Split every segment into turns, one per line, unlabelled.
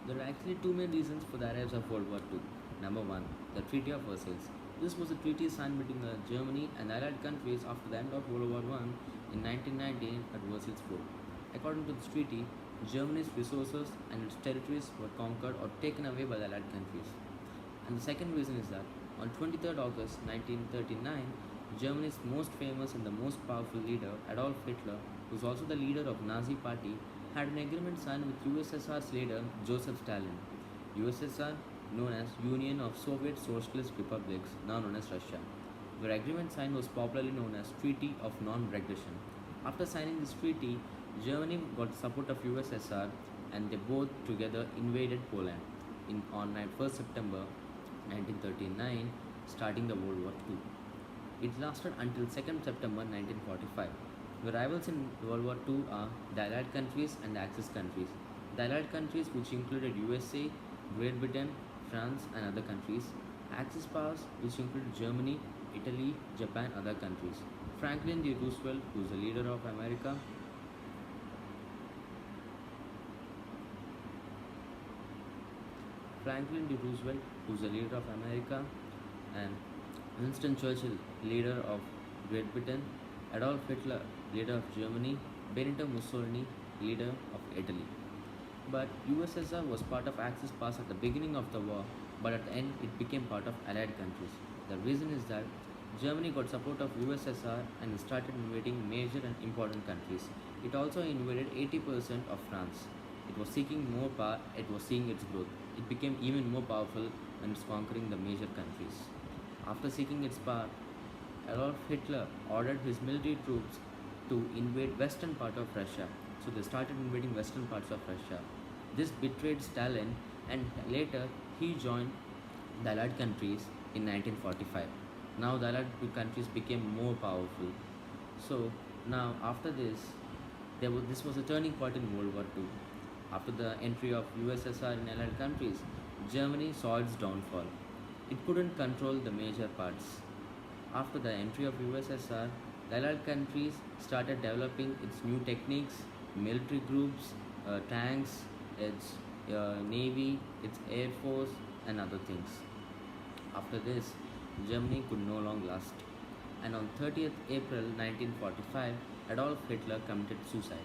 There are actually two main reasons for the arrival of World War II. Number one, the Treaty of Versailles. This was a treaty signed between Germany and Allied countries after the end of World War I in 1919 at Versailles Fort. According to this treaty, Germany's resources and its territories were conquered or taken away by the Allied countries. And the second reason is that on 23rd August 1939, Germany's most famous and the most powerful leader, Adolf Hitler, who was also the leader of Nazi Party, had an agreement signed with USSR's leader Joseph Stalin. USSR, known as Union of Soviet Socialist Republics, now known as Russia. The agreement signed was popularly known as Treaty of Non-Regression. After signing this treaty, Germany got support of USSR and they both together invaded Poland on 1st September 1939, starting the World War II. It lasted until 2nd September 1945. The rivals in World War II are the Allied countries and the Axis countries. The Allied countries, which included USA, Great Britain, France, and other countries. Axis powers, which included Germany, Italy, Japan, and other countries. Franklin D. Roosevelt, who is the leader of America, Franklin D. Roosevelt, who is the leader of America, and Winston Churchill, leader of Great Britain, Adolf Hitler, leader of Germany, Benito Mussolini, leader of Italy. But USSR was part of Axis powers at the beginning of the war, but at the end it became part of Allied countries. The reason is that Germany got support of USSR and started invading major and important countries. It also invaded 80% of France. It was seeking more power, it was seeing its growth. It became even more powerful when it's conquering the major countries. After seeking its power, Adolf Hitler ordered his military troops to invade western part of Russia. So they started invading western parts of Russia. This betrayed Stalin and later he joined the Allied countries in 1945. Now the Allied countries became more powerful. So now after this, this was a turning point in World War II. After the entry of USSR in Allied countries, Germany saw its downfall. It couldn't control the major parts. After the entry of USSR, the Allied countries started developing its new techniques, military groups, tanks, its navy, its air force, and other things. After this, Germany could no longer last. And on 30th April 1945, Adolf Hitler committed suicide.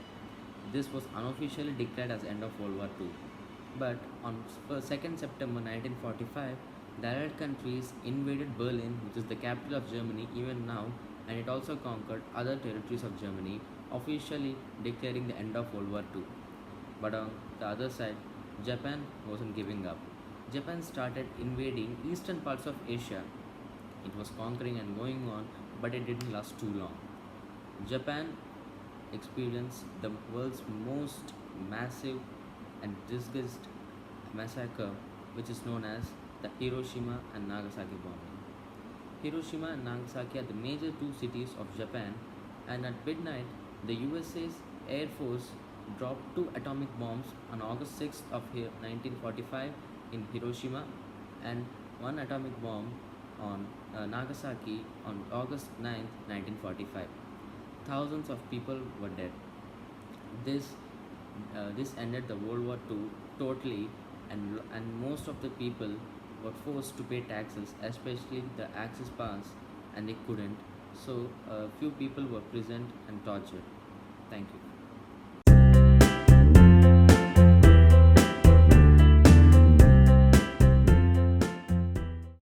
This was unofficially declared as end of World War II. But on 2nd September 1945, the Allied countries invaded Berlin, which is the capital of Germany even now, and it also conquered other territories of Germany, officially declaring the end of World War II. But on the other side, Japan wasn't giving up. Japan started invading eastern parts of Asia. It was conquering and going on, but it didn't last too long. Japan experienced the world's most massive and disgust massacre, which is known as the Hiroshima and Nagasaki bombing. Hiroshima and Nagasaki are the major two cities of Japan, and at midnight, the USA's Air Force dropped two atomic bombs on August 6th of 1945 in Hiroshima and one atomic bomb on Nagasaki on August 9th, 1945. Thousands of people were dead. This ended the World War II totally, and most of the people were forced to pay taxes, especially the Axis powers, and they couldn't. So few people were imprisoned and tortured. Thank you.